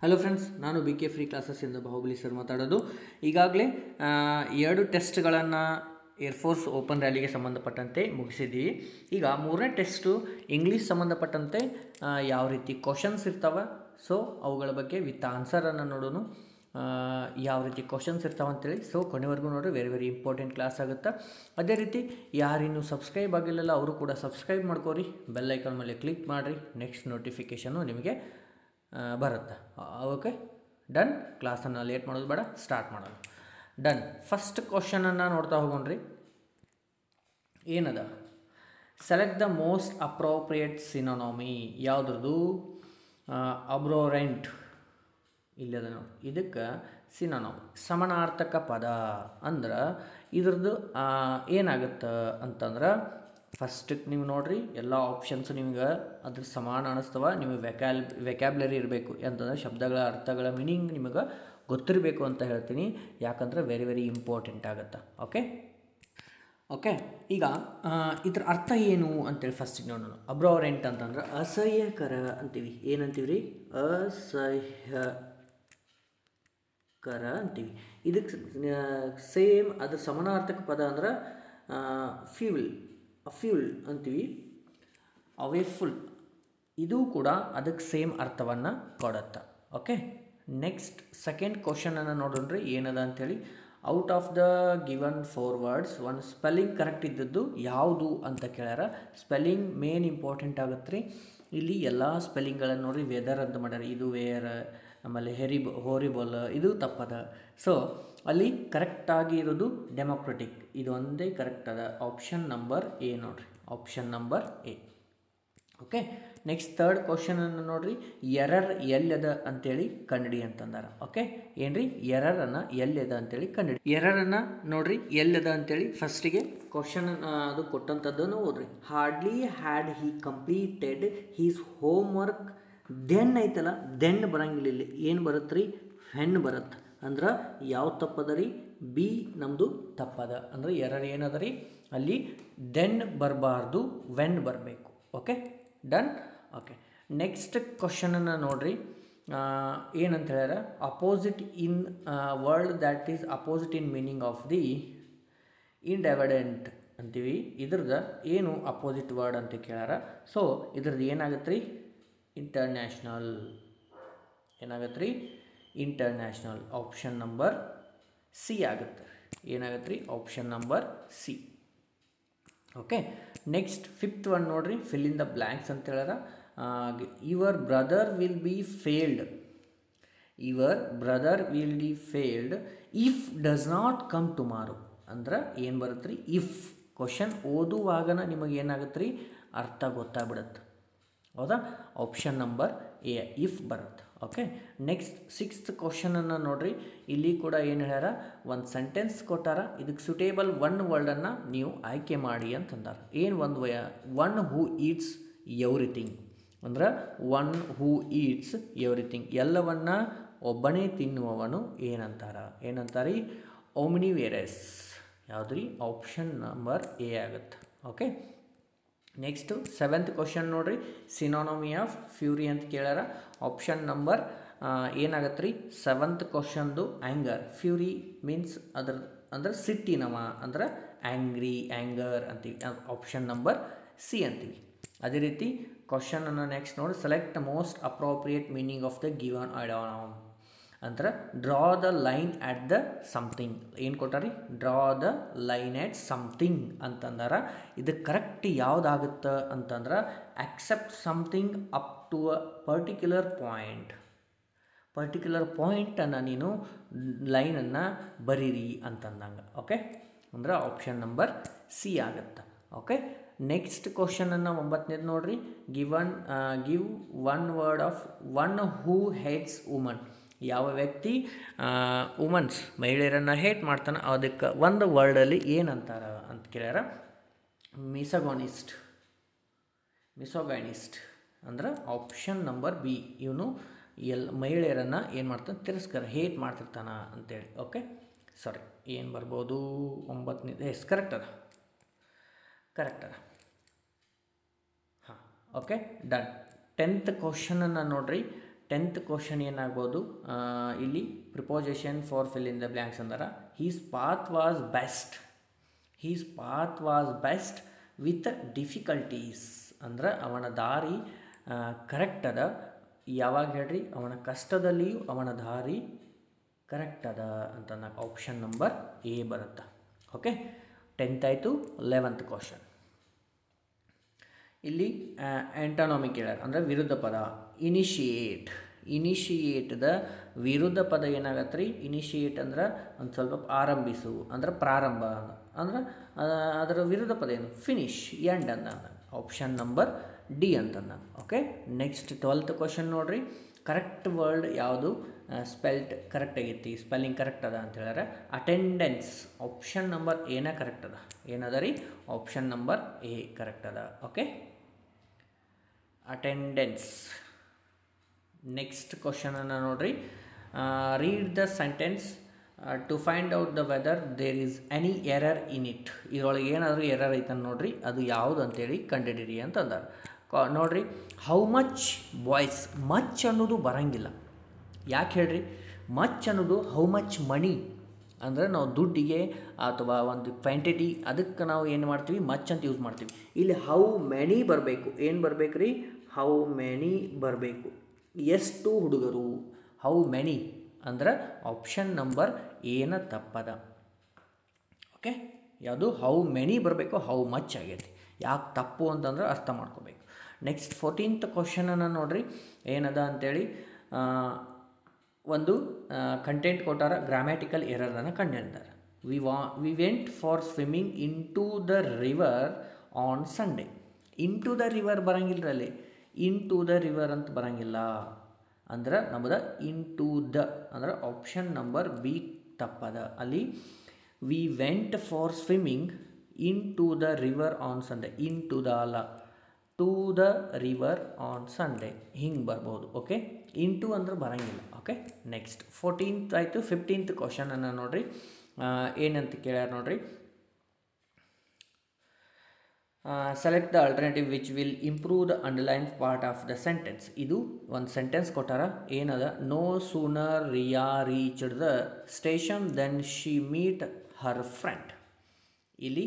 Hello friends, ನಾನು B K free ಕ್ಲಾಸಸ್ಸಿಂದ Baahubali sir ಮಾತಾಡೋದು. ಈಗಾಗಲೇ 2 ಟೆಸ್ಟ್ಗಳನ್ನು ಏರ್ಫೋರ್ಸ್ ಓಪನ್ ರ್ಯಾಲಿಗೆ ಸಂಬಂಧಪಟ್ಟಂತೆ ಮುಗಿಸಿದ್ದೀವಿ. ಈಗ 3ನೇ ಟೆಸ್ಟು ಇಂಗ್ಲೀಷ್ ಸಂಬಂಧಪಟ್ಟಂತೆ ಯಾವ ರೀತಿ ಕ್ವಶನ್ಸ್ ಇರ್ತಾವೆ, ಸೊ ಅವುಗಳ ಬಗ್ಗೆ ವಿತ್ ಆನ್ಸರನ್ನು ನೋಡೋಣ. ಯಾವ ರೀತಿ ಕ್ವಶನ್ಸ್ ಇರ್ತಾವೆ ಅಂತೇಳಿ. ಸೊ ಕೊನೆವರೆಗೂ ನೋಡಿರಿ, ವೆರಿ ಇಂಪಾರ್ಟೆಂಟ್ ಕ್ಲಾಸ್ ಆಗುತ್ತೆ. ಅದೇ ರೀತಿ ಯಾರಿನ್ನೂ ಸಬ್ಸ್ಕ್ರೈಬ್ ಆಗಿಲ್ಲಲ್ಲ ಅವರು ಕೂಡ ಸಬ್ಸ್ಕ್ರೈಬ್ ಮಾಡ್ಕೋರಿ, ಬೆಲ್ ಐಕಾನ್ ಮೇಲೆ ಕ್ಲಿಕ್ ಮಾಡಿರಿ, ನೆಕ್ಸ್ಟ್ ನೋಟಿಫಿಕೇಷನ್ನು ನಿಮಗೆ ಬರುತ್ತೆ. Okay, done. ಕ್ಲಾಸನ್ನು ಲೇಟ್ ಮಾಡೋದು ಬೇಡ, ಸ್ಟಾರ್ಟ್ ಮಾಡೋಣ. ಡನ್. ಫಸ್ಟ್ ಕ್ವಶನನ್ನು ನೋಡ್ತಾ ಹೋಗೋಣ್ರಿ. ಏನದ? Select the most appropriate synonym. ಯಾವುದ್ರದ್ದು? ಅಬ್ರೋರೆಂಟ್ ಇಲ್ಲದ ನೋಡಿ. ಇದಕ್ಕೆ ಸಿನೋನಮಿ ಸಮಾನಾರ್ಥಕ ಪದ ಅಂದ್ರೆ ಇದ್ರದ್ದು ಏನಾಗುತ್ತೆ ಅಂತಂದ್ರೆ, ಫಸ್ಟಿಗೆ ನೀವು ನೋಡಿರಿ, ಎಲ್ಲ ಆಪ್ಷನ್ಸು ನಿಮ್ಗೆ ಅದ್ರ ಸಮಾನ ಅನ್ನಿಸ್ತವ. ನಿಮಗೆ ವೆಕ್ಯಾಬ್ಲರಿ ಇರಬೇಕು ಅಂತಂದರೆ ಶಬ್ದಗಳ ಅರ್ಥಗಳ ಮೀನಿಂಗ್ ನಿಮಗೆ ಗೊತ್ತಿರಬೇಕು ಅಂತ ಹೇಳ್ತೀನಿ, ಯಾಕಂದರೆ ವೆರಿ ಇಂಪಾರ್ಟೆಂಟ್ ಆಗುತ್ತೆ. ಓಕೆ, ಈಗ ಇದ್ರ ಅರ್ಥ ಏನು ಅಂತೇಳಿ ಫಸ್ಟಿಗೆ ನೋಡೋಣ. ಅಬ್ರೋರೆಂಟ್ ಅಂತಂದ್ರೆ ಅಸಹ್ಯಕರ ಅಂತೀವಿ. ಏನಂತೀವಿ ರೀ? ಅಸಹ್ಯಕರ ಅಂತೀವಿ. ಇದಕ್ಕೆ ಸೇಮ್ ಅದ್ರ ಸಮಾನಾರ್ಥಕ ಪದ ಅಂದ್ರೆ ಫ್ಯೂಲ್ ಅಂತೀವಿ. ಅವೇಫುಲ್, ಇದು ಕೂಡ ಅದಕ್ಕೆ ಸೇಮ್ ಅರ್ಥವನ್ನು ಕೊಡುತ್ತೆ. ಓಕೆ, ನೆಕ್ಸ್ಟ್ ಸೆಕೆಂಡ್ ಕ್ವಶನನ್ನು ನೋಡೋಣ್ರಿ. ಏನದ ಅಂಥೇಳಿ, out of the given 4 words ಒಂದು ಸ್ಪೆಲ್ಲಿಂಗ್ ಕರೆಕ್ಟ್ ಇದ್ದದ್ದು ಯಾವುದು ಅಂತ ಕೇಳ್ಯಾರ. ಸ್ಪೆಲ್ಲಿಂಗ್ ಮೇನ್ ಇಂಪಾರ್ಟೆಂಟ್ ಆಗುತ್ತೆ ರೀ. ಇಲ್ಲಿ ಎಲ್ಲ ಸ್ಪೆಲ್ಲಿಂಗ್ಗಳನ್ನು ನೋಡಿರಿ. ವೆದರ್ ಅಂತ ಮಾಡ್ಯಾರ, ಇದು ವೇರ್. ಆಮೇಲೆ ಹೋರಿಬಲ್, ಇದು ತಪ್ಪದ. ಸೊ ಅಲ್ಲಿ ಕರೆಕ್ಟಾಗಿ ಇರೋದು ಡೆಮೊಕ್ರೆಟಿಕ್, ಇದು ಒಂದೇ ಕರೆಕ್ಟ್ ಅದ. ಆಪ್ಷನ್ ನಂಬರ್ ಎ ನೋಡಿರಿ, option number A. Okay, next third ಕ್ವಶನನ್ನು ನೋಡಿರಿ. ಎರರ್ ಎಲ್ಲದ ಅಂತೇಳಿ ಕಂಡಿಡಿ ಅಂತಂದಾರ. ಓಕೆ, ಏನ್ರಿ? ಎರರನ್ನು ಎಲ್ಲದ ಅಂತೇಳಿ ಕಂಡಿಡಿ. ಎರರನ್ನು ನೋಡಿರಿ ಎಲ್ಲದ ಅಂತೇಳಿ ಫಸ್ಟಿಗೆ ಕ್ವಶನ್ ಅದು ಕೊಟ್ಟಂಥದ್ದನ್ನು ಓದ್ರಿ. Hardly had he completed his home work then ಐತಲ್ಲ, ದೆನ್ ಬರಂಗಿಲ್ಲ. ಇಲ್ಲಿ ಏನು ಬರುತ್ತೆ ರೀ? ಹೆಣ್ಣು ಬರುತ್ತೆ. ಅಂದ್ರೆ ಯಾವ ತಪ್ಪದ ರೀ? ಬಿ ನಮ್ಮದು ತಪ್ಪದ. ಅಂದ್ರೆ ಎರರ್ ಏನದ ರೀ? ಅಲ್ಲಿ ದೆನ್ ಬರಬಾರ್ದು, ವೆನ್ ಬರಬೇಕು. Okay, done. ಓಕೆ, ನೆಕ್ಸ್ಟ್ ಕ್ವಶನನ್ನು ನೋಡಿರಿ. ಏನಂತ ಹೇಳ್ಯಾರ? Opposite in word that is opposite in meaning of the independent ಅಂತೀವಿ. ಇದ್ರದ್ದು ಏನು ಅಪೋಸಿಟ್ ವರ್ಡ್ ಅಂತ ಕೇಳ್ಯಾರ. ಸೊ ಇದ್ರದ್ದು ಏನಾಗುತ್ತೆ ರೀ? ಇಂಟರ್ನ್ಯಾಷನಲ್. ಏನಾಗುತ್ತೆ ರೀ? ಇಂಟರ್ನ್ಯಾಷನಲ್. ಆಪ್ಷನ್ ನಂಬರ್ ಸಿ ಆಗುತ್ತೆ. ಏನಾಗುತ್ತೆ ರೀ? Option number C. Okay, next fifth one ನೋಡಿರಿ. ಫಿಲ್ ಇನ್ ದ ಬ್ಲ್ಯಾಂಕ್ಸ್ ಅಂತ ಹೇಳ್ಯಾರ. Your brother will be failed. Your brother will be failed if does not come tomorrow. ಅಂದ್ರೆ ಏನು ಬರುತ್ತೆ ರೀ? ಇಫ್. ಕ್ವಶನ್ ಓದುವಾಗನ ನಿಮಗೆ ಏನಾಗುತ್ತೆ ರೀ? ಅರ್ಥ ಗೊತ್ತಾಗ್ಬಿಡುತ್ತೆ. ಹೌದಾ? ಆಪ್ಷನ್ ನಂಬರ್ ಎ, ಇಫ್ ಬರುತ್ತೆ. ಓಕೆ, ನೆಕ್ಸ್ಟ್ ಸಿಕ್ಸ್ತ್ ಕ್ವಶನನ್ನು ನೋಡಿರಿ. ಇಲ್ಲಿ ಕೂಡ ಏನು ಹೇಳ್ಯಾರ? ಒಂದು ಸೆಂಟೆನ್ಸ್ ಕೊಟ್ಟಾರ. ಇದಕ್ಕೆ ಸುಟೇಬಲ್ ಒನ್ ವರ್ಡನ್ನು ನೀವು ಆಯ್ಕೆ ಮಾಡಿ ಅಂತಂದಾರ. ಏನು ಒನ್ ಹೂ ಈಟ್ಸ್ ಎವ್ರಿಥಿಂಗ್ ಅಂದ್ರೆ ಒನ್ ಹೂ ಈಟ್ಸ್ ಎವ್ರಿಥಿಂಗ್, ಎಲ್ಲವನ್ನ ಒಬ್ಬನೇ ತಿನ್ನುವವನು ಏನಂತಾರೆ? ಓಮ್ನಿವೇರಸ್. ಯಾವುದು ರೀ? ಆಪ್ಷನ್ ನಂಬರ್ ಎ ಆಗುತ್ತೆ. ಓಕೆ, ನೆಕ್ಸ್ಟು ಸೆವೆಂತ್ ಕ್ವಶನ್ ನೋಡಿರಿ. ಸಿನೋನಮಿ ಆಫ್ ಫ್ಯೂರಿ ಅಂತ ಕೇಳ್ಯಾರ. ಆಪ್ಷನ್ ನಂಬರ್ ಏನಾಗತ್ತೆ ರೀ? ಸೆವೆಂತ್ ಕ್ವಶನ್ದು ಆ್ಯಂಗರ್. ಫ್ಯೂರಿ ಮೀನ್ಸ್ ಅಂದ್ರೆ ಸಿಟ್ಟಿನವ, ಅಂದ್ರೆ ಆ್ಯಂಗರ್ ಅಂತೀವಿ. ಆಪ್ಷನ್ ನಂಬರ್ ಸಿ ಅಂತೀವಿ. ಅದೇ ರೀತಿ ಕ್ವಶನನ್ನು ನೆಕ್ಸ್ಟ್ ನೋಡಿ. Select most appropriate meaning of the given idiom ಅಂದ್ರೆ draw the line at the something. ಏನು ಕೊಟ್ಟಾರಿ? Draw the line at something ಅಂತಂದಾರ. ಇದು ಕರೆಕ್ಟ್ ಯಾವುದಾಗುತ್ತೆ ಅಂತಂದ್ರೆ accept something up to a particular ಪಾಯಿಂಟನ್ನು ನೀನು ಲೈನನ್ನು ಬರೀರಿ ಅಂತಂದಂಗೆ. ಓಕೆ, ಅಂದ್ರೆ ಆಪ್ಷನ್ ನಂಬರ್ ಸಿ ಆಗುತ್ತೆ. ಓಕೆ, ನೆಕ್ಸ್ಟ್ ಕ್ವಶನನ್ನು 9ನೇದು ನೋಡಿರಿ. Give one word of one who hates women. ಯಾವ ವ್ಯಕ್ತಿ ವುಮನ್ಸ್ ಮಹಿಳೆಯರನ್ನು ಹೇಟ್ ಮಾಡ್ತಾನೆ, ಅದಕ್ಕೆ ಒಂದು ವರ್ಡಲ್ಲಿ ಏನಂತಾರ ಅಂತ ಕೇಳ್ಯಾರ. ಮಿಸೋಗೈನಿಸ್ಟ್ ಅಂದ್ರೆ ಆಪ್ಷನ್ ನಂಬರ್ ಬಿ. ಇವನು ಮಹಿಳೆಯರನ್ನು ಏನು ಮಾಡ್ತಾನೆ? ತಿರಸ್ಕಾರ, ಹೇಟ್ ಮಾಡ್ತಿರ್ತಾನ ಅಂತೇಳಿ. ಓಕೆ, ಸಾರಿ, ಏನು ಬರ್ಬೋದು? 9ನೇದು ಕರೆಕ್ಟ್ ಅದ. ಹಾಂ, ಓಕೆ, ಡನ್. 10th ಕ್ವಶನನ್ನು ನೋಡಿರಿ. 10th ಕ್ವಶನ್ ಏನಾಗ್ಬೋದು, ಇಲ್ಲಿ preposition for fill in the blanks ಅಂದ್ರೆ his path was beset with difficulties ಅಂದ್ರೆ ಅವನ ದಾರಿ ಕರೆಕ್ಟ್ ಅದ. ಯಾವಾಗ ಹೇಳ್ರಿ, ಅವನ ಕಷ್ಟದಲ್ಲಿಯೂ ಅವನ ದಾರಿ ಕರೆಕ್ಟ್ ಅದ ಅಂತ ಆಪ್ಷನ್ ನಂಬರ್ ಎ ಬರುತ್ತೆ. ಓಕೆ, 10th ಆಯಿತು. 11th ಕ್ವಶನ್ ಇಲ್ಲಿ ಆ್ಯಂಟಾನಮಿ ಕೇಳ್ಯಾರ ಅಂದ್ರೆ ವಿರುದ್ಧ ಪದ. ಇನಿಷಿಯೇಟ್ದ ವಿರುದ್ಧ ಪದ ಏನಾಗತ್ತೆ ರೀ, ಇನಿಷಿಯೇಟ್ ಅಂದ್ರೆ ಒಂದು ಸ್ವಲ್ಪ ಆರಂಭಿಸು ಅಂದ್ರೆ ಪ್ರಾರಂಭ ಅಂದ್ರೆ ಅದರ ವಿರುದ್ಧ ಪದ ಏನು, ಫಿನಿಶ್, ಎಂಡ್ ಅಂತ. ಆಪ್ಷನ್ ನಂಬರ್ ಡಿ ಅಂತ. ಓಕೆ, ನೆಕ್ಸ್ಟ್ 12th ಕ್ವಶನ್ ನೋಡ್ರಿ. ಕರೆಕ್ಟ್ ವರ್ಡ್ ಯಾವುದು ಸ್ಪೆಲ್ಟ್ ಕರೆಕ್ಟ್ ಆಗೈತಿ, ಸ್ಪೆಲ್ಲಿಂಗ್ ಕರೆಕ್ಟ್ ಅದ ಅಂತ ಹೇಳ್ಯಾರ. ಅಟೆಂಡೆನ್ಸ್ ಆಪ್ಷನ್ ನಂಬರ್ ಏನ ಕರೆಕ್ಟ್ ಅದ, ಏನದ ರೀ, ಆಪ್ಷನ್ ನಂಬರ್ ಎ ಕರೆಕ್ಟ್ ಅದ. Okay, attendance. ನೆಕ್ಸ್ಟ್ ಕ್ವಶನನ್ನು ನೋಡ್ರಿ. Read the sentence to find out the whether there is any error in it. ಇದರೊಳಗೆ ಏನಾದರೂ ಎರರ್ ಐತನ್ ನೋಡ್ರಿ, ಅದು ಯಾವುದು ಅಂತೇಳಿ ಕಂಡುಹಿಡಿಯಿರಿ ಅಂತ ಅಂದಾರೆ. ನೋಡ್ರಿ, ಹೌ ಮಚ್ ಬಾಯ್ಸ್, ಮಚ್ ಅನ್ನೋದು ಬರಂಗಿಲ್ಲ. ಯಾಕೆ ಹೇಳ್ರಿ, ಮಚ್ ಅನ್ನೋದು ಹೌ ಮಚ್ ಮನಿ ಅಂದರೆ ನಾವು ದುಡ್ಡಿಗೆ ಅಥವಾ ಒಂದು ಕ್ವಾಂಟಿಟಿ ಅದಕ್ಕೆ ನಾವು ಏನು ಮಾಡ್ತೀವಿ, ಮಚ್ ಅಂತ ಯೂಸ್ ಮಾಡ್ತೀವಿ. ಇಲ್ಲಿ ಹೌ ಮೆನಿ ಬರಬೇಕು. ಏನು ಬರಬೇಕು ರೀ, ಹೌ ಮೆನಿ ಬರಬೇಕು. ಎಷ್ಟು ಹುಡುಗರು, ಹೌ ಮೆನಿ ಅಂದ್ರೆ ಆಪ್ಷನ್ ನಂಬರ್ ಏನ ತಪ್ಪದ. ಓಕೆ, ಯಾವುದು ಹೌ ಮೆನಿ ಬರಬೇಕು, ಹೌ ಮಚ್ ಆಗೈತಿ. ಯಾಕೆ ತಪ್ಪು ಅಂತಂದ್ರೆ ಅರ್ಥ ಮಾಡ್ಕೋಬೇಕು. ನೆಕ್ಸ್ಟ್ 14th ಕ್ವಶನನ್ನು ನೋಡ್ರಿ, ಏನದ ಅಂಥೇಳಿ ಒಂದು ಕಂಟೆಂಟ್ ಕೊಟ್ಟಾರ, ಗ್ರಾಮ್ಯಾಟಿಕಲ್ ಎರರನ್ನು ಕಂಡುಹಿಡಿದಾರೆ. We went for swimming into the river on Sunday. Into the river ಬರಂಗಿಲ್ಲ, ಅಲ್ಲಿ ಇನ್ ಟು ದ ರಿವರ್ ಅಂತ ಬರಂಗಿಲ್ಲ. ಅಂದ್ರೆ ನಮ್ಮದು ಇನ್ ಟು ದ ಅಂದ್ರೆ ಆಪ್ಷನ್ ನಂಬರ್ ಬಿ ತಪ್ಪದ. ಅಲ್ಲಿ we went for swimming into the river on Sunday, into the ಅಲ್ಲ, to the river on Sunday ಹಿಂಗೆ ಬರ್ಬೋದು. ಓಕೆ, ಇನ್ ಟು ಅಂದ್ರೆ ಬರೋಂಗಿಲ್ಲ. ಓಕೆ, ನೆಕ್ಸ್ಟ್ 14th ಆಯಿತು. 15th ಕ್ವಶನನ್ನು ನೋಡ್ರಿ, ಏನಂತ ಕೇಳ್ಯಾರ ನೋಡ್ರಿ. Select the alternative which will improve the underline part of the sentence. ಇದು ಒಂದು ಸೆಂಟೆನ್ಸ್ ಕೊಟ್ಟಾರ, ಏನದ, no sooner Riya reached the station then she meet her friend. ಇಲ್ಲಿ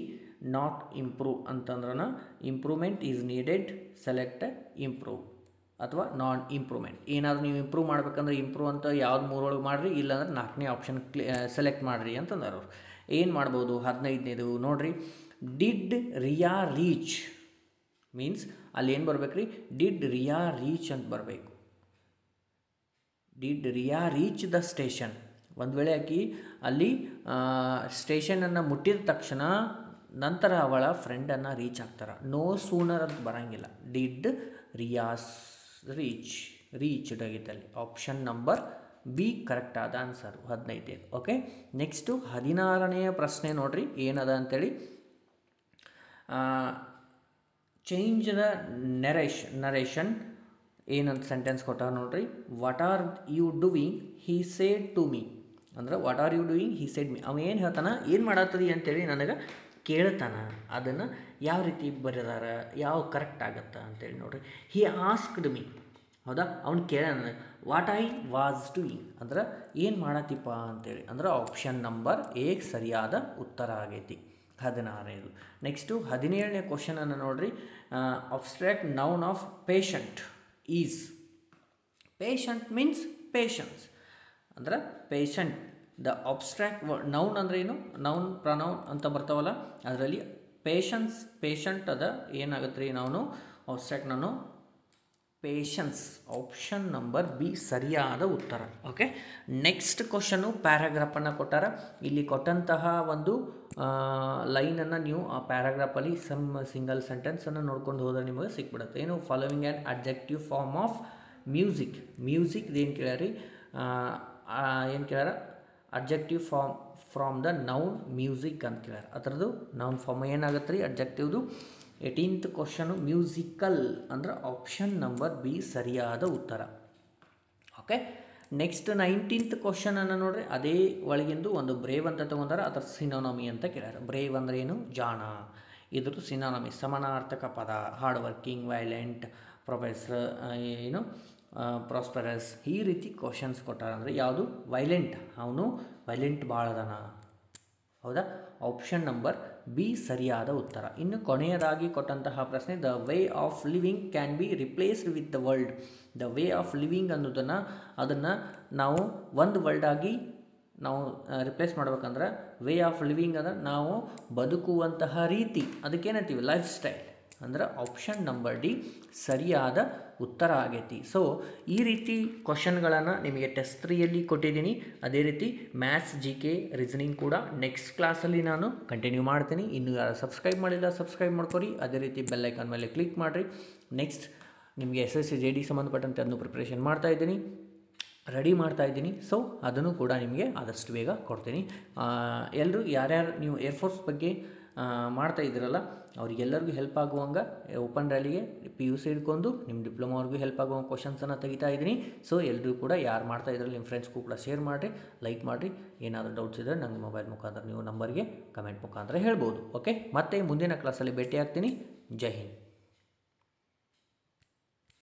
ನಾಟ್ ಇಂಪ್ರೂವ್ ಅಂತಂದ್ರೆ improvement is needed, select improve ಅಥವಾ ನಾನ್ ಇಂಪ್ರೂವ್ಮೆಂಟ್. ಏನಾದರೂ ನೀವು improve ಮಾಡ್ಬೇಕಂದ್ರೆ ಇಂಪ್ರೂವ್ ಅಂತ ಯಾವ್ದು ಮೂರೊಳಗೆ ಮಾಡಿರಿ, ಇಲ್ಲಾಂದ್ರೆ 4ನೇ ಆಪ್ಷನ್ ಸೆಲೆಕ್ಟ್ ಮಾಡಿರಿ ಅಂತಂದ್ರೆ ಅವ್ರು ಏನು ಮಾಡ್ಬೋದು. 15ನೇದು ನೋಡ್ರಿ, ಡಿಡ್ ರಿಯಾ ರೀಚ್ ಮೀನ್ಸ್ ಅಲ್ಲಿ ಏನು ಬರ್ಬೇಕು ರೀ, ಡಿಡ್ ರಿಯಾ ರೀಚ್ ಅಂತ ಬರಬೇಕು. Did Riya reach the station. ಒಂದು ವೇಳೆ ಆಕಿ ಅಲ್ಲಿ ಸ್ಟೇಷನನ್ನು ಮುಟ್ಟಿದ ತಕ್ಷಣ ನಂತರ ಅವಳ ಫ್ರೆಂಡನ್ನು ರೀಚ್ ಆಗ್ತಾರೆ. ನೋ ಸೂನರ್ ಅಂತ ಬರೋಂಗಿಲ್ಲ. ಡಿಡ್ ರಿಯಾಸ್ ರೀಚ್ಡ್ ಆಗಿದ್ದಲ್ಲಿ ಆಪ್ಷನ್ ನಂಬರ್ ಬಿ ಕರೆಕ್ಟ್ ಆದ ಆನ್ಸರ್ 15. ಓಕೆ, ನೆಕ್ಸ್ಟು 16ನೇ ಪ್ರಶ್ನೆ ನೋಡ್ರಿ, ಏನದ ಅಂಥೇಳಿ. ಚೇಂಜ್ ದ ನರೇಷನ್ ಏನಂತ ಸೆಂಟೆನ್ಸ್ ಕೊಟ್ಟಾರ ನೋಡ್ರಿ. What are you doing he said to me ಅಂದ್ರೆ what are you doing he said me. ಅವ ಏನು ಹೇಳ್ತಾನ, ಏನು ಮಾಡತ್ತದಿ ಅಂತೇಳಿ ನನಗೆ ಕೇಳ್ತಾನ. ಅದನ್ನು ಯಾವ ರೀತಿ ಬರೆದಾರ, ಯಾವ ಕರೆಕ್ಟ್ ಆಗತ್ತಾ ಅಂತೇಳಿ ನೋಡ್ರಿ. ಹಿ ಆಸ್ಕ್ಡ್ ಮೀ, ಹೌದಾ, ಅವ್ನು ಕೇಳ್ಯಾನ ವಾಟ್ ಐ ವಾಸ್ ಡೂಯಿಂಗ್ ಅಂದ್ರೆ ಏನು ಮಾಡತ್ತಿಪ್ಪ ಅಂತೇಳಿ. ಅಂದ್ರೆ ಆಪ್ಷನ್ ನಂಬರ್ ಎ ಸರಿಯಾದ ಉತ್ತರ ಆಗೈತಿ. 16ನೇದು. ನೆಕ್ಸ್ಟು 17ನೇ ಕ್ವಶನನ್ನು ನೋಡ್ರಿ. Abstract noun of patient is. Patient means patience ಅಂದ್ರೆ ಪೇಷಂಟ್. ದ ಅಬ್ಸ್ಟ್ರಾಕ್ಟ್ ನೌನ್ ಅಂದ್ರೆ ಏನು, ನೌನ್ ಪ್ರನೌನ್ ಅಂತ ಬರ್ತಾವಲ್ಲ, ಅದರಲ್ಲಿ ಪೇಷಂಟ್ ಅದ ಏನಾಗುತ್ತೆ ರೀ, ನಾವು ಅಬ್ಸ್ಟ್ರಾಕ್ಟ್ ನಾನು ಪೇಷನ್ಸ್. ಆಪ್ಷನ್ ನಂಬರ್ ಬಿ ಸರಿಯಾದ ಉತ್ತರ. ಓಕೆ, ನೆಕ್ಸ್ಟ್ ಕ್ವಶನು ಪ್ಯಾರಾಗ್ರಾಫನ್ನು ಕೊಟ್ಟಾರ. ಇಲ್ಲಿ ಕೊಟ್ಟಂತಹ ಒಂದು ಲೈನನ್ನು ನೀವು ಆ ಪ್ಯಾರಾಗ್ರಾಫಲ್ಲಿ ಸಿಂಗಲ್ ಸೆಂಟೆನ್ಸನ್ನು ನೋಡ್ಕೊಂಡು ಹೋದರೆ ನಿಮಗೆ ಸಿಕ್ಬಿಡುತ್ತೆ. ಏನು, following an adjective form of music. ಏನು ಕೇಳ್ಯಾರಿ, ಏನು ಕೇಳ್ಯಾರ, adjective from the noun music ಅಂತ ಕೇಳ್ಯಾರ. ಅದರದ್ದು ನೌನ್ ಫಾರ್ಮ್ ಏನಾಗುತ್ತೆ ರೀ, ಅಡ್ಜೆಕ್ಟಿವ್ದು. 18th ಕ್ವಶನು ಮ್ಯೂಸಿಕಲ್ ಅಂದ್ರೆ ಆಪ್ಷನ್ ನಂಬರ್ ಬಿ ಸರಿಯಾದ ಉತ್ತರ. ಓಕೆ, ನೆಕ್ಸ್ಟ್ 19th ಕ್ವಶನನ್ನು ನೋಡ್ರಿ. ಅದೇ ಒಳಗಿಂದು ಒಂದು ಬ್ರೇವ್ ಅಂತ ತೊಗೊಂಡಾರ, ಅದರ ಸಿನೋನಮಿ ಅಂತ ಕೇಳ್ಯಾರ. ಬ್ರೇವ್ ಅಂದ್ರೆ ಏನು, ಜಾಣ. ಇದ್ರದ್ದು ಸಿನೋನಮಿ ಸಮಾನಾರ್ಥಕ ಪದ. ಹಾರ್ಡ್ ವರ್ಕಿಂಗ್, ವೈಲೆಂಟ್, ಪ್ರೊಫೆಸರ್, ಏನು ಪ್ರಾಸ್ಪರಸ್ ಈ ರೀತಿ ಕ್ವಶನ್ಸ್ ಕೊಟ್ಟಾರ. ಅಂದರೆ ಯಾವುದು ವೈಲೆಂಟ್, ಅವನು ವೈಲೆಂಟ್ ಭಾಳ ಅದಾನ. ಹೌದಾ? ಆಪ್ಷನ್ ನಂಬರ್ ಬಿ ಸರಿಯಾದ ಉತ್ತರ. ಇನ್ನು ಕೊನೆಯದಾಗಿ ಕೊಟ್ಟಂತಹ ಪ್ರಶ್ನೆ, the way of living can be replaced with the world. The way of living ಅದನ್ನು ನಾವು ಒಂದು ವರ್ಲ್ಡಾಗಿ ನಾವು ರಿಪ್ಲೇಸ್ ಮಾಡ್ಬೇಕಂದ್ರೆ ವೇ ಆಫ್ ಲಿವಿಂಗ್ ಅಂದರೆ ನಾವು ಬದುಕುವಂತಹ ರೀತಿ, ಅದಕ್ಕೇನಂತೀವಿ ಲೈಫ್ ಸ್ಟೈಲ್. ಅಂದ್ರೆ ಆಪ್ಷನ್ ನಂಬರ್ ಡಿ ಸರಿಯಾದ ಉತ್ತರ ಆಗೈತಿ. ಸೊ ಈ ರೀತಿ ಕ್ವಶನ್ಗಳನ್ನು ನಿಮಗೆ ಟೆಸ್ಟ್ 3ಯಲ್ಲಿ ಕೊಟ್ಟಿದ್ದೀನಿ. ಅದೇ ರೀತಿ ಮ್ಯಾಥ್ಸ್, ಜಿ ಕೆ, ರೀಸನಿಂಗ್ ಕೂಡ ನೆಕ್ಸ್ಟ್ ಕ್ಲಾಸಲ್ಲಿ ನಾನು ಕಂಟಿನ್ಯೂ ಮಾಡ್ತೀನಿ. ಇನ್ನು ಯಾರು ಸಬ್ಸ್ಕ್ರೈಬ್ ಮಾಡಿಲ್ಲ ಸಬ್ಸ್ಕ್ರೈಬ್ ಮಾಡ್ಕೊರಿ. ಅದೇ ರೀತಿ ಬೆಲ್ ಐಕಾನ್ ಮೇಲೆ ಕ್ಲಿಕ್ ಮಾಡಿರಿ. ನೆಕ್ಸ್ಟ್ ನಿಮಗೆ SSC JD ಸಂಬಂಧಪಟ್ಟಂತೆ ಅದನ್ನು ಪ್ರಿಪ್ರೇಷನ್ ರೆಡಿ ಮಾಡ್ತಾ ಇದ್ದೀನಿ. ಸೊ ಅದನ್ನು ಕೂಡ ನಿಮಗೆ ಆದಷ್ಟು ಬೇಗ ಕೊಡ್ತೀನಿ. ಎಲ್ಲರೂ ಯಾರ್ಯಾರು ನೀವು ಏರ್ಫೋರ್ಸ್ ಬಗ್ಗೆ ಮಾಡ್ತಾ ಇದ್ದೀರಲ್ಲ ಅವರಿಗೆಲ್ಲರಿಗೂ ಹೆಲ್ಪ್ ಆಗುವಂಗೆ ಓಪನ್ ರ್ಯಾಲಿಗೆ PUC ಹಿಡ್ಕೊಂಡು ನಿಮ್ಮ ಡಿಪ್ಲೊಮಾವ್ರಿಗೂ ಹೆಲ್ಪ್ ಆಗುವಂಗೆ ಕ್ವಶನ್ಸನ್ನು ತೆಗಿತಾ ಇದ್ದೀನಿ. ಸೊ ಎಲ್ಲರೂ ಕೂಡ ಯಾರು ಮಾಡ್ತಾ ಇದ್ರಲ್ಲಿ ನಿಮ್ಮ ಫ್ರೆಂಡ್ಸ್ಗೂ ಕೂಡ ಶೇರ್ ಮಾಡಿರಿ, ಲೈಕ್ ಮಾಡಿರಿ. ಏನಾದರೂ ಡೌಟ್ಸ್ ಇದ್ದರೆ ನನಗೆ ಮೊಬೈಲ್ ಮುಖಾಂತರ ನೀವು ನಂಬರ್ಗೆ ಕಮೆಂಟ್ ಮುಖಾಂತರ ಹೇಳ್ಬೋದು. ಓಕೆ, ಮತ್ತೆ ಮುಂದಿನ ಕ್ಲಾಸಲ್ಲಿ ಭೇಟಿ ಆಗ್ತೀನಿ. ಜೈ ಹಿಂದ್.